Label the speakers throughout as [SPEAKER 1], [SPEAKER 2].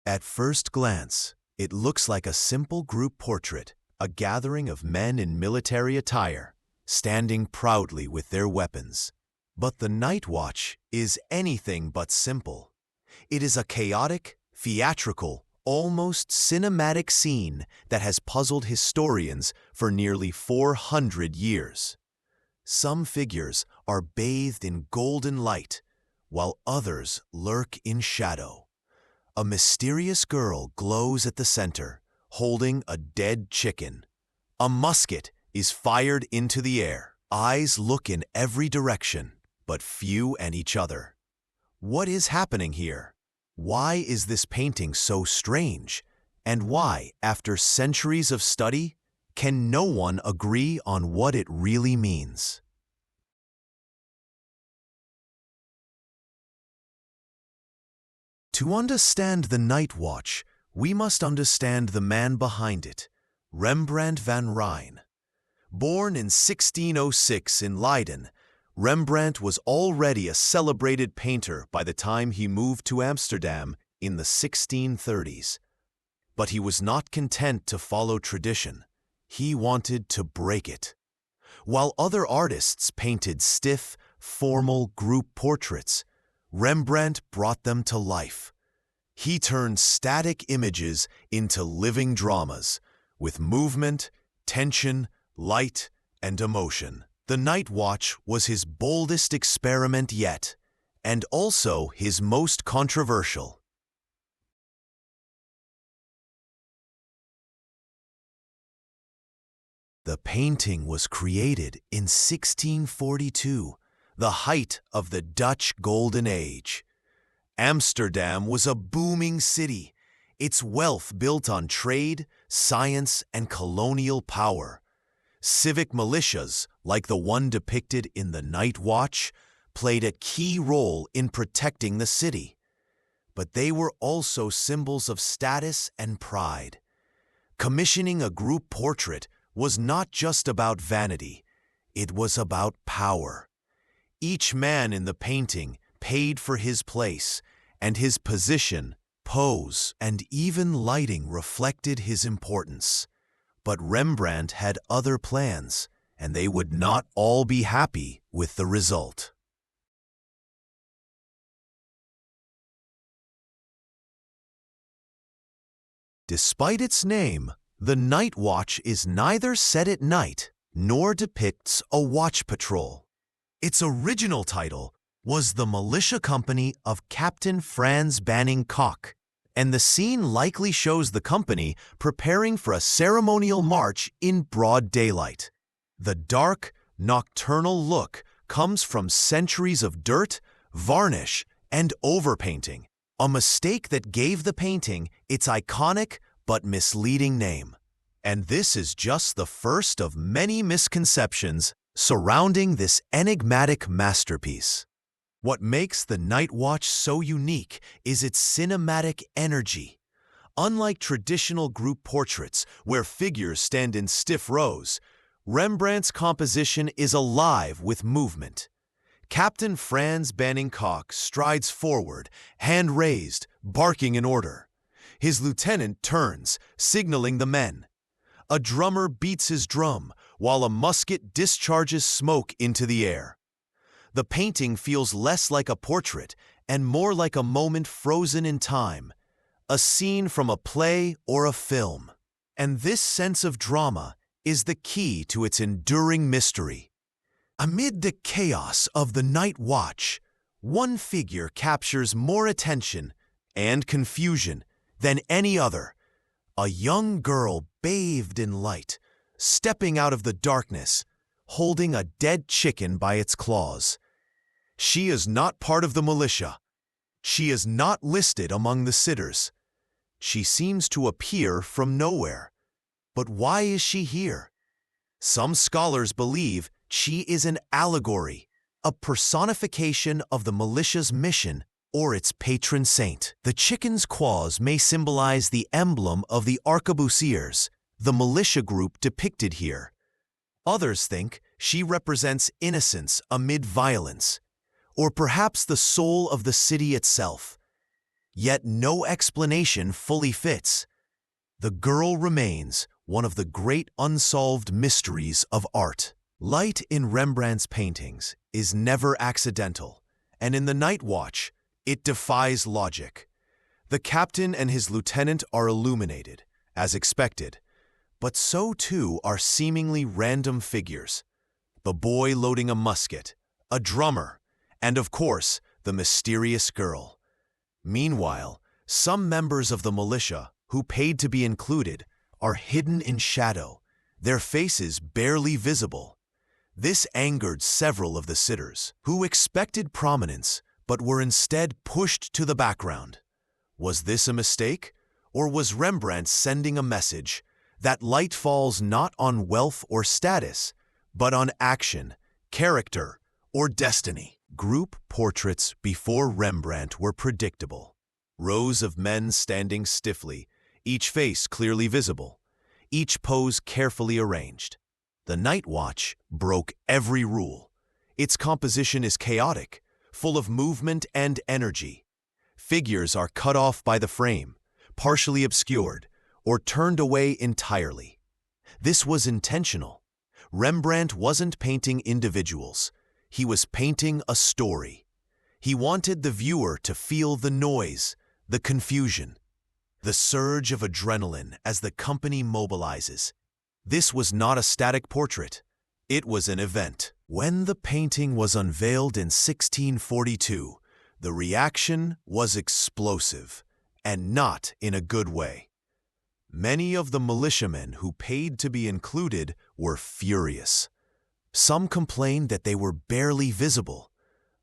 [SPEAKER 1] At first glance, it looks like a simple group portrait, a gathering of men in military attire, standing proudly with their weapons. But the Night Watch is anything but simple. It is a chaotic, theatrical, almost cinematic scene that has puzzled historians for nearly 400 years. Some figures are bathed in golden light, while others lurk in shadow. A mysterious girl glows at the center, holding a dead chicken. A musket is fired into the air. Eyes look in every direction, but few at each other. What is happening here? Why is this painting so strange? And why, after centuries of study, can no one agree on what it really means? To understand the Night Watch, we must understand the man behind it, Rembrandt van Rijn. Born in 1606 in Leiden, Rembrandt was already a celebrated painter by the time he moved to Amsterdam in the 1630s. But he was not content to follow tradition. He wanted to break it. While other artists painted stiff, formal group portraits, Rembrandt brought them to life. He turned static images into living dramas, with movement, tension, light, and emotion. The Night Watch was his boldest experiment yet, and also his most controversial. The painting was created in 1642, the height of the Dutch Golden Age. Amsterdam was a booming city, its wealth built on trade, science, and colonial power. Civic militias, like the one depicted in The Night Watch, played a key role in protecting the city. But they were also symbols of status and pride. Commissioning a group portrait was not just about vanity, it was about power. Each man in the painting paid for his place, and his position, pose, and even lighting reflected his importance. But Rembrandt had other plans, and they would not all be happy with the result. Despite its name, the Night Watch is neither set at night nor depicts a watch patrol. Its original title was The Militia Company of Captain Frans Banning Kock, and the scene likely shows the company preparing for a ceremonial march in broad daylight. The dark, nocturnal look comes from centuries of dirt, varnish, and overpainting, a mistake that gave the painting its iconic but misleading name. And this is just the first of many misconceptions surrounding this enigmatic masterpiece. What makes the Night Watch so unique is its cinematic energy. Unlike traditional group portraits, where figures stand in stiff rows, Rembrandt's composition is alive with movement. Captain Frans Banning Kock strides forward, hand raised, barking an order. His lieutenant turns, signaling the men. A drummer beats his drum, while a musket discharges smoke into the air. The painting feels less like a portrait and more like a moment frozen in time, a scene from a play or a film. And this sense of drama is the key to its enduring mystery. Amid the chaos of the Night Watch, one figure captures more attention and confusion than any other. A young girl bathed in light, stepping out of the darkness, holding a dead chicken by its claws. She is not part of the militia. She is not listed among the sitters. She seems to appear from nowhere. But why is she here? Some scholars believe she is an allegory, a personification of the militia's mission or its patron saint. The chicken's claws may symbolize the emblem of the arquebusiers, the militia group depicted here. Others think she represents innocence amid violence, or perhaps the soul of the city itself. yet no explanation fully fits. The girl remains one of the great unsolved mysteries of art. Light in Rembrandt's paintings is never accidental, and in The Night Watch, it defies logic. The captain and his lieutenant are illuminated, as expected, but so too are seemingly random figures. The boy loading a musket, a drummer, and of course, the mysterious girl. Meanwhile, some members of the militia, who paid to be included, are hidden in shadow, their faces barely visible. This angered several of the sitters, who expected prominence but were instead pushed to the background. Was this a mistake, or was Rembrandt sending a message that light falls not on wealth or status, but on action, character, or destiny? Group portraits before Rembrandt were predictable. Rows of men standing stiffly, each face clearly visible, each pose carefully arranged. The Night Watch broke every rule. Its composition is chaotic, full of movement and energy. Figures are cut off by the frame, partially obscured, or turned away entirely. This was intentional. Rembrandt wasn't painting individuals. He was painting a story. He wanted the viewer to feel the noise, the confusion, the surge of adrenaline as the company mobilizes. This was not a static portrait. It was an event. When the painting was unveiled in 1642, the reaction was explosive, and not in a good way. Many of the militiamen who paid to be included were furious. Some complained that they were barely visible.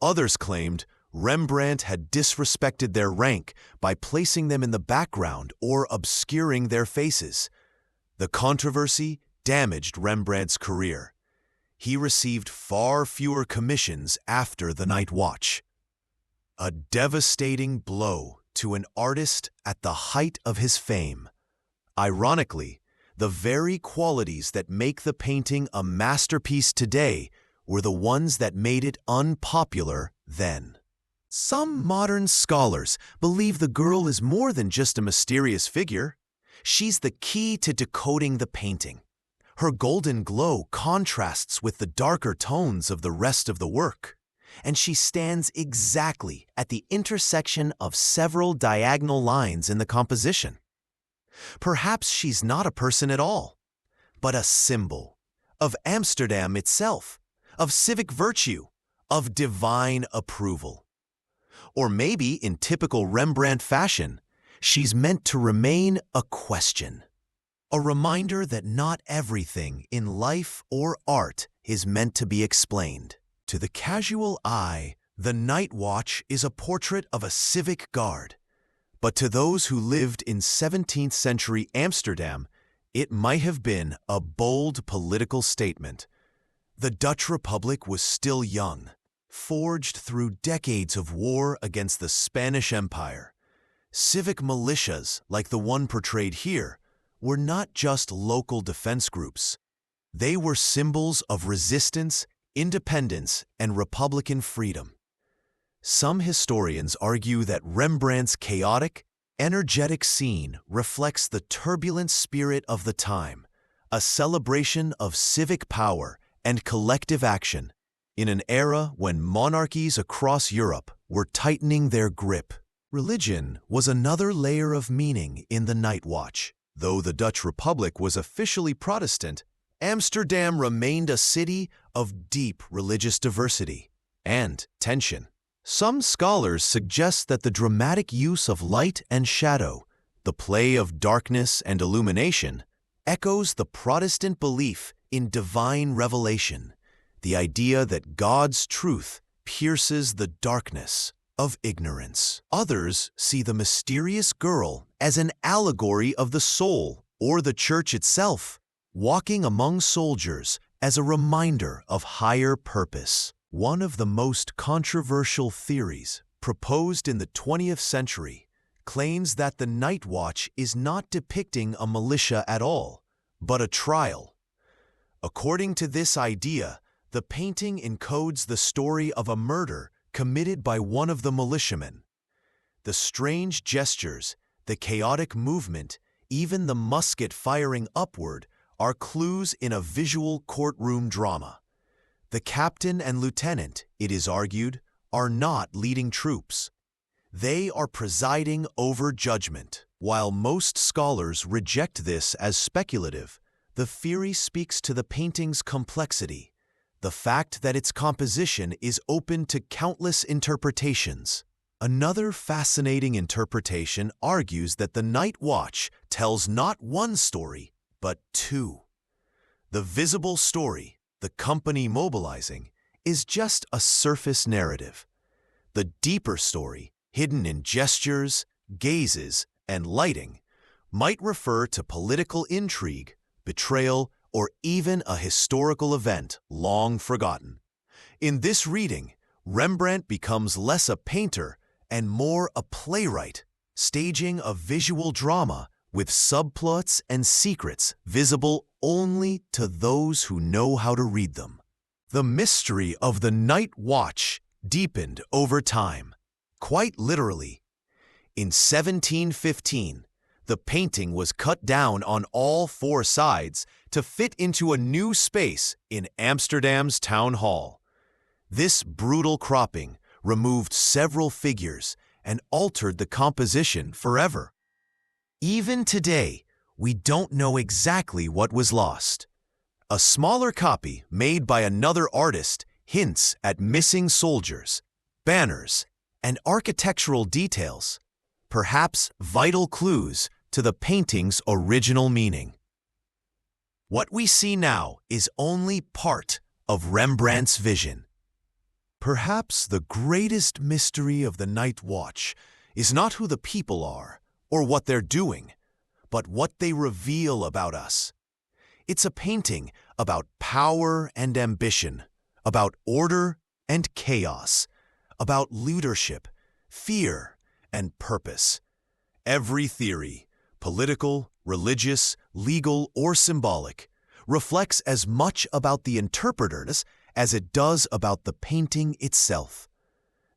[SPEAKER 1] Others claimed Rembrandt had disrespected their rank by placing them in the background or obscuring their faces. The controversy damaged Rembrandt's career. He received far fewer commissions after The Night Watch. A devastating blow to an artist at the height of his fame. Ironically, the very qualities that make the painting a masterpiece today were the ones that made it unpopular then. Some modern scholars believe the girl is more than just a mysterious figure. She's the key to decoding the painting. Her golden glow contrasts with the darker tones of the rest of the work, and she stands exactly at the intersection of several diagonal lines in the composition. Perhaps she's not a person at all, but a symbol of Amsterdam itself, of civic virtue, of divine approval. Or maybe, in typical Rembrandt fashion, she's meant to remain a question, a reminder that not everything in life or art is meant to be explained. To the casual eye, The Night Watch is a portrait of a civic guard. But to those who lived in 17th century Amsterdam, it might have been a bold political statement. The Dutch Republic was still young, forged through decades of war against the Spanish Empire. Civic militias, like the one portrayed here, were not just local defense groups. They were symbols of resistance, independence, and Republican freedom. Some historians argue that Rembrandt's chaotic, energetic scene reflects the turbulent spirit of the time, a celebration of civic power and collective action in an era when monarchies across Europe were tightening their grip. Religion was another layer of meaning in The Night Watch. Though the Dutch Republic was officially Protestant, Amsterdam remained a city of deep religious diversity and tension. Some scholars suggest that the dramatic use of light and shadow, the play of darkness and illumination, echoes the Protestant belief in divine revelation, the idea that God's truth pierces the darkness of ignorance. Others see the mysterious girl as an allegory of the soul or the church itself, walking among soldiers as a reminder of higher purpose. One of the most controversial theories proposed in the 20th century claims that The Night Watch is not depicting a militia at all, but a trial. According to this idea, the painting encodes the story of a murder committed by one of the militiamen. The strange gestures, the chaotic movement, even the musket firing upward are clues in a visual courtroom drama. The captain and lieutenant, it is argued, are not leading troops. They are presiding over judgment. While most scholars reject this as speculative, the theory speaks to the painting's complexity, the fact that its composition is open to countless interpretations. Another fascinating interpretation argues that the Night Watch tells not one story, but two. The visible story, the company mobilizing, is just a surface narrative. The deeper story, hidden in gestures, gazes, and lighting, might refer to political intrigue, betrayal, or even a historical event long forgotten. In this reading, Rembrandt becomes less a painter and more a playwright, staging a visual drama with subplots and secrets visible only to those who know how to read them. The mystery of the Night Watch deepened over time, quite literally. In 1715, the painting was cut down on all four sides to fit into a new space in Amsterdam's town hall. This brutal cropping removed several figures and altered the composition forever. Even today, we don't know exactly what was lost. A smaller copy made by another artist hints at missing soldiers, banners, and architectural details, perhaps vital clues to the painting's original meaning. What we see now is only part of Rembrandt's vision. Perhaps the greatest mystery of the Night Watch is not who the people are or what they're doing, but what they reveal about us. It's a painting about power and ambition, about order and chaos, about leadership, fear, and purpose. Every theory, political, religious, legal, or symbolic, reflects as much about the interpreters as it does about the painting itself.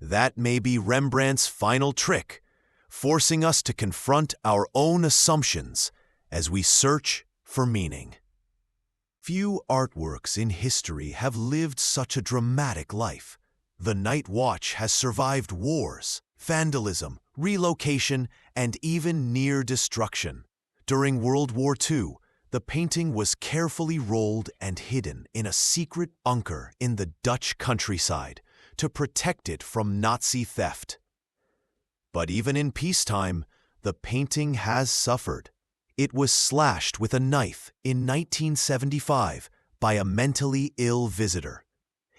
[SPEAKER 1] That may be Rembrandt's final trick, forcing us to confront our own assumptions as we search for meaning. Few artworks in history have lived such a dramatic life. The Night Watch has survived wars, vandalism, relocation, and even near destruction. During World War II, the painting was carefully rolled and hidden in a secret bunker in the Dutch countryside to protect it from Nazi theft. But even in peacetime, the painting has suffered. It was slashed with a knife in 1975 by a mentally ill visitor.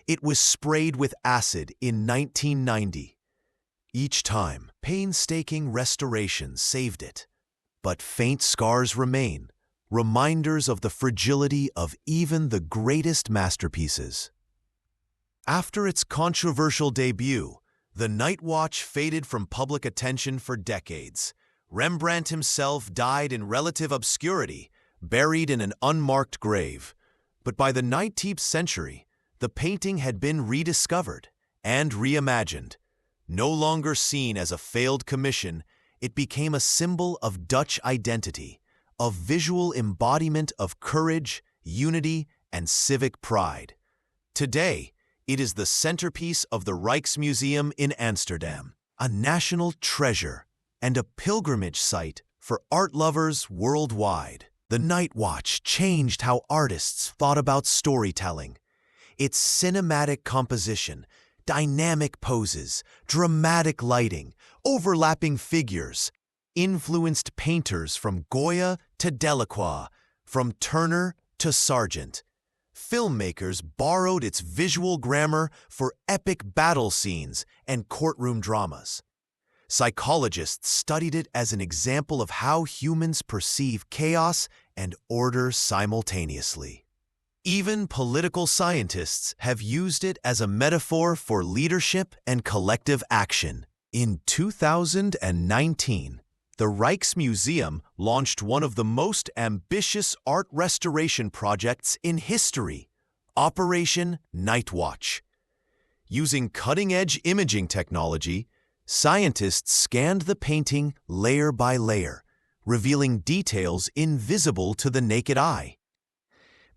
[SPEAKER 1] It was sprayed with acid in 1990. Each time, painstaking restoration saved it. But faint scars remain, reminders of the fragility of even the greatest masterpieces. After its controversial debut, the Night Watch faded from public attention for decades. Rembrandt himself died in relative obscurity, buried in an unmarked grave. But by the 19th century, the painting had been rediscovered and reimagined. No longer seen as a failed commission, it became a symbol of Dutch identity, a visual embodiment of courage, unity, and civic pride. Today, it is the centerpiece of the Rijksmuseum in Amsterdam, a national treasure and a pilgrimage site for art lovers worldwide. The Night Watch changed how artists thought about storytelling. Its cinematic composition, dynamic poses, dramatic lighting, overlapping figures, influenced painters from Goya to Delacroix, from Turner to Sargent. Filmmakers borrowed its visual grammar for epic battle scenes and courtroom dramas. Psychologists studied it as an example of how humans perceive chaos and order simultaneously. Even political scientists have used it as a metaphor for leadership and collective action. In 2019, the Rijksmuseum launched one of the most ambitious art restoration projects in history, Operation Night Watch. Using cutting-edge imaging technology, Scientists scanned the painting layer by layer, revealing details invisible to the naked eye.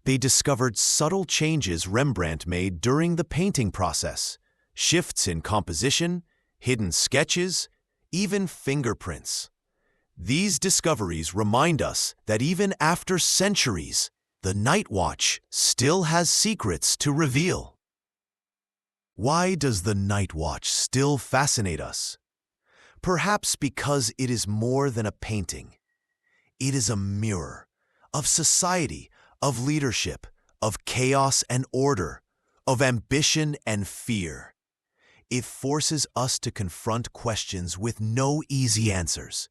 [SPEAKER 1] They discovered subtle changes Rembrandt made during the painting process, shifts in composition, hidden sketches, even fingerprints. These discoveries remind us that even after centuries, the Night Watch still has secrets to reveal. Why does the Night Watch still fascinate us? Perhaps because it is more than a painting. It is a mirror of society, of leadership, of chaos and order, of ambition and fear. It forces us to confront questions with no easy answers.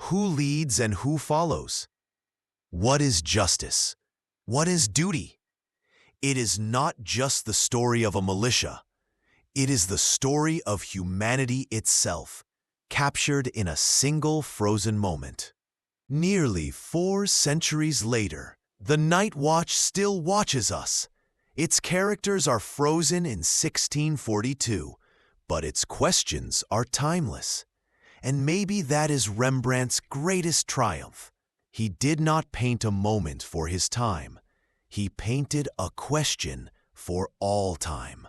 [SPEAKER 1] Who leads and who follows? What is justice? What is duty? It is not just the story of a militia. It is the story of humanity itself, captured in a single frozen moment. Nearly 4 centuries later, the Night Watch still watches us. Its characters are frozen in 1642, but its questions are timeless. And maybe that is Rembrandt's greatest triumph. He did not paint a moment for his time. He painted a question for all time.